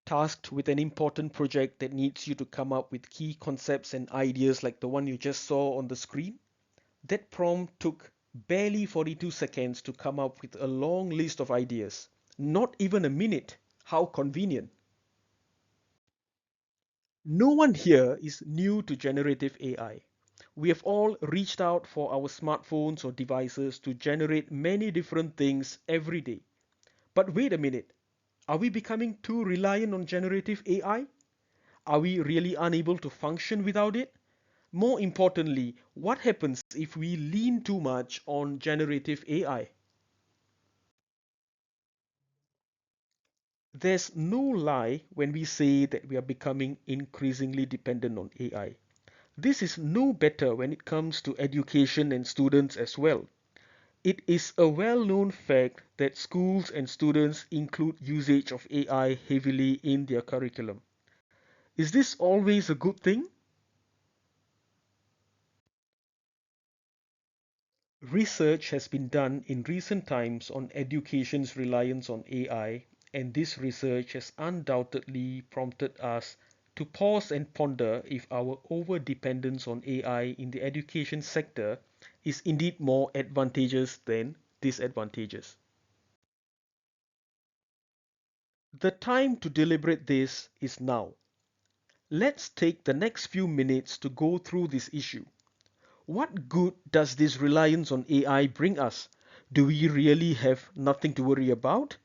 tasked with an important project that needs you to come up with key concepts and ideas like the one you just saw on the screen, that prompt took barely 42 seconds to come up with a long list of ideas. Not even a minute. How convenient. No one here is new to generative AI. We have all reached out for our smartphones or devices to generate many different things every day. But wait a minute, are we becoming too reliant on generative AI? Are we really unable to function without it? More importantly, what happens if we lean too much on generative AI? There's no lie when we say that we are becoming increasingly dependent on AI. This is no better when it comes to education and students as well. It is a well known fact that schools and students include usage of AI heavily in their curriculum. Is this always a good thing? Research has been done in recent times on education's reliance on AI, and this research has undoubtedly prompted us to pause and ponder if our over-dependence on AI in the education sector is indeed more advantageous than disadvantageous. The time to deliberate this is now. Let's take the next few minutes to go through this issue. What good does this reliance on AI bring us? Do we really have nothing to worry about?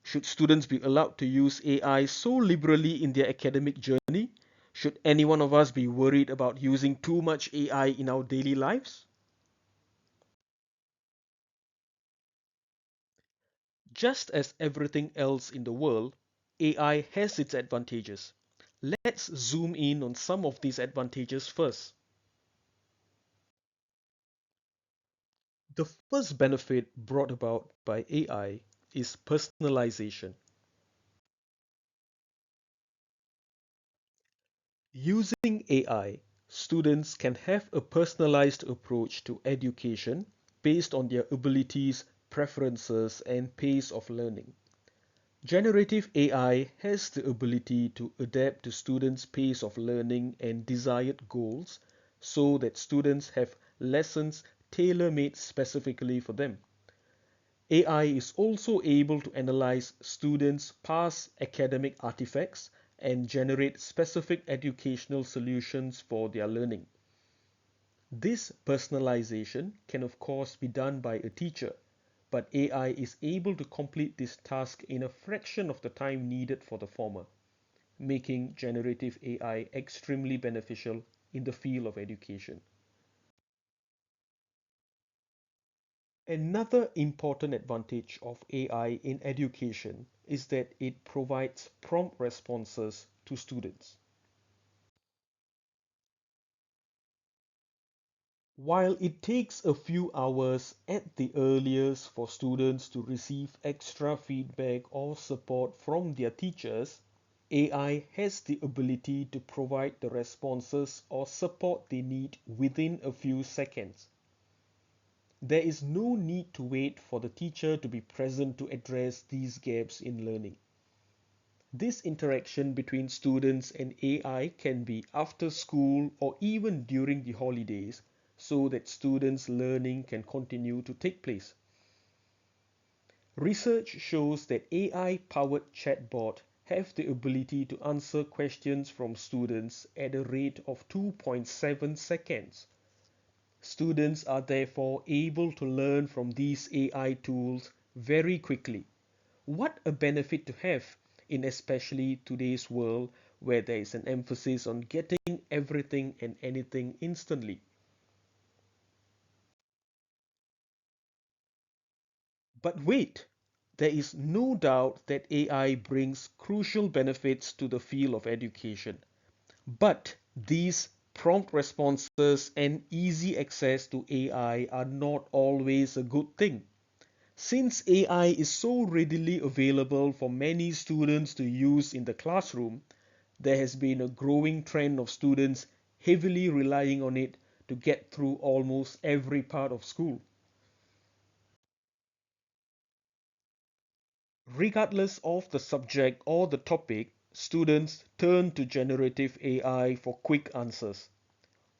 Should students be allowed to use AI so liberally in their academic journey? Should any one of us be worried about using too much AI in our daily lives? Just as everything else in the world, AI has its advantages. Let's zoom in on some of these advantages first. The first benefit brought about by AI is personalization. Using AI, students can have a personalized approach to education based on their abilities, preferences, and pace of learning. Generative AI has the ability to adapt to students' pace of learning and desired goals so that students have lessons tailor-made specifically for them. AI is also able to analyze students' past academic artifacts and generate specific educational solutions for their learning. This personalization can of course be done by a teacher, but AI is able to complete this task in a fraction of the time needed for the former, making generative AI extremely beneficial in the field of education. Another important advantage of AI in education is that it provides prompt responses to students. While it takes a few hours at the earliest for students to receive extra feedback or support from their teachers, AI has the ability to provide the responses or support they need within a few seconds. There is no need to wait for the teacher to be present to address these gaps in learning. This interaction between students and AI can be after school or even during the holidays so that students' learning can continue to take place. Research shows that AI-powered chatbots have the ability to answer questions from students at a rate of 2.7 seconds. Students are therefore able to learn from these AI tools very quickly. What a benefit to have in especially today's world where there is an emphasis on getting everything and anything instantly. But wait, there is no doubt that AI brings crucial benefits to the field of education. But these prompt responses and easy access to AI are not always a good thing. Since AI is so readily available for many students to use in the classroom, there has been a growing trend of students heavily relying on it to get through almost every part of school. Regardless of the subject or the topic, Students turn to generative AI for quick answers.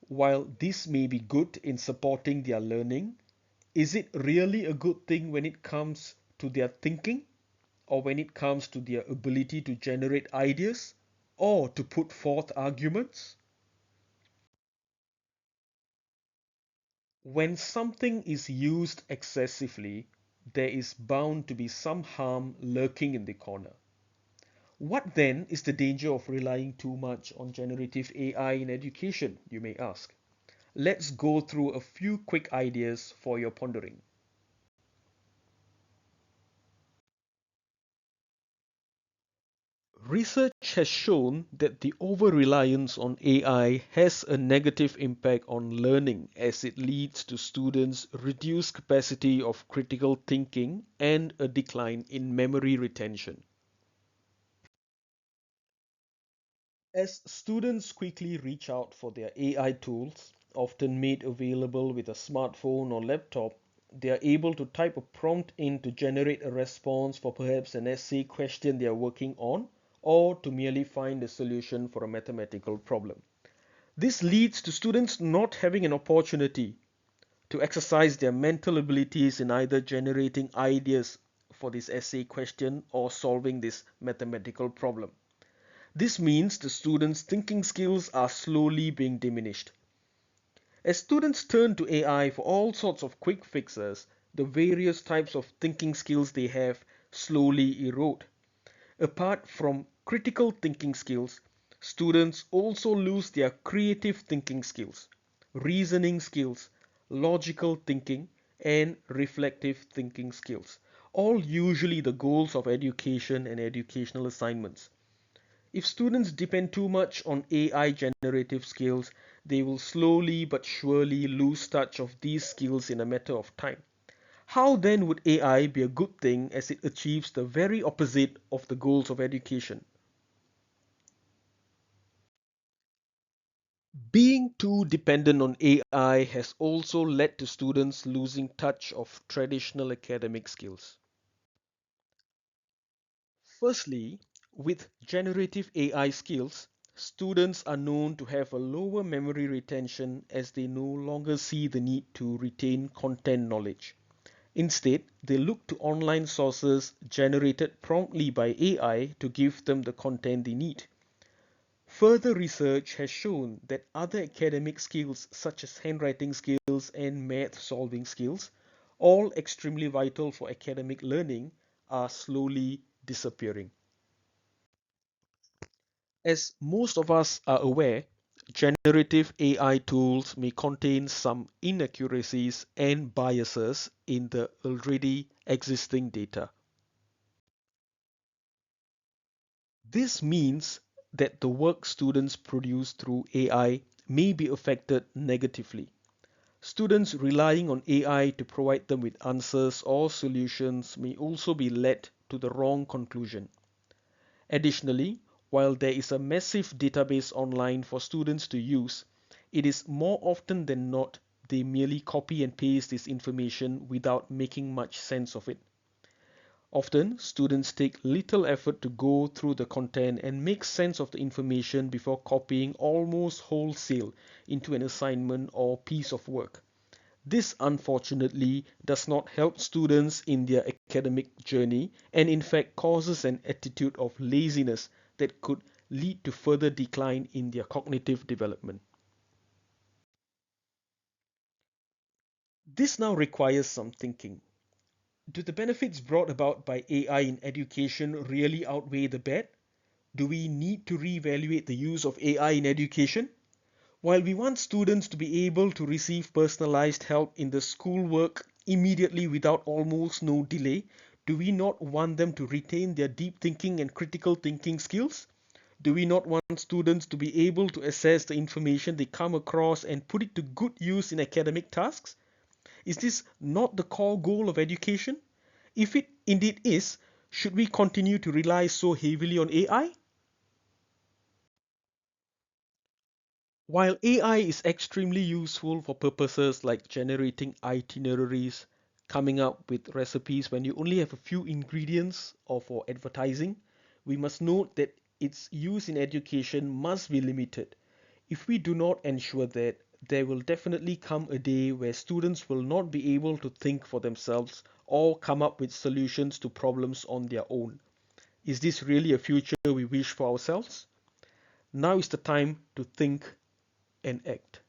While this may be good in supporting their learning, is it really a good thing when it comes to their thinking or when it comes to their ability to generate ideas or to put forth arguments? When something is used excessively, there is bound to be some harm lurking in the corner. What then is the danger of relying too much on generative AI in education, you may ask? Let's go through a few quick ideas for your pondering. Research has shown that the over-reliance on AI has a negative impact on learning as it leads to students' reduced capacity of critical thinking and a decline in memory retention. As students quickly reach out for their AI tools, often made available with a smartphone or laptop, they are able to type a prompt in to generate a response for perhaps an essay question they are working on, or to merely find a solution for a mathematical problem. This leads to students not having an opportunity to exercise their mental abilities in either generating ideas for this essay question or solving this mathematical problem. This means the students' thinking skills are slowly being diminished. As students turn to AI for all sorts of quick fixes, the various types of thinking skills they have slowly erode. Apart from critical thinking skills, students also lose their creative thinking skills, reasoning skills, logical thinking, and reflective thinking skills, all usually the goals of education and educational assignments. If students depend too much on AI generative skills, they will slowly but surely lose touch of these skills in a matter of time. How then would AI be a good thing as it achieves the very opposite of the goals of education? Being too dependent on AI has also led to students losing touch of traditional academic skills. Firstly, with generative AI skills, students are known to have a lower memory retention as they no longer see the need to retain content knowledge. Instead, they look to online sources generated promptly by AI to give them the content they need. Further research has shown that other academic skills such as handwriting skills and math solving skills, all extremely vital for academic learning, are slowly disappearing. As most of us are aware, generative AI tools may contain some inaccuracies and biases in the already existing data. This means that the work students produce through AI may be affected negatively. Students relying on AI to provide them with answers or solutions may also be led to the wrong conclusion. Additionally, while there is a massive database online for students to use, it is more often than not they merely copy and paste this information without making much sense of it. Often, students take little effort to go through the content and make sense of the information before copying almost wholesale into an assignment or piece of work. This unfortunately does not help students in their academic journey and in fact causes an attitude of laziness that could lead to further decline in their cognitive development. This now requires some thinking. Do the benefits brought about by AI in education really outweigh the bad? Do we need to reevaluate the use of AI in education? While we want students to be able to receive personalized help in the schoolwork immediately without almost no delay, do we not want them to retain their deep thinking and critical thinking skills? Do we not want students to be able to assess the information they come across and put it to good use in academic tasks? Is this not the core goal of education? If it indeed is, should we continue to rely so heavily on AI? While AI is extremely useful for purposes like generating itineraries, coming up with recipes when you only have a few ingredients, or for advertising, we must note that its use in education must be limited. If we do not ensure that, there will definitely come a day where students will not be able to think for themselves or come up with solutions to problems on their own. Is this really a future we wish for ourselves? Now is the time to think and act.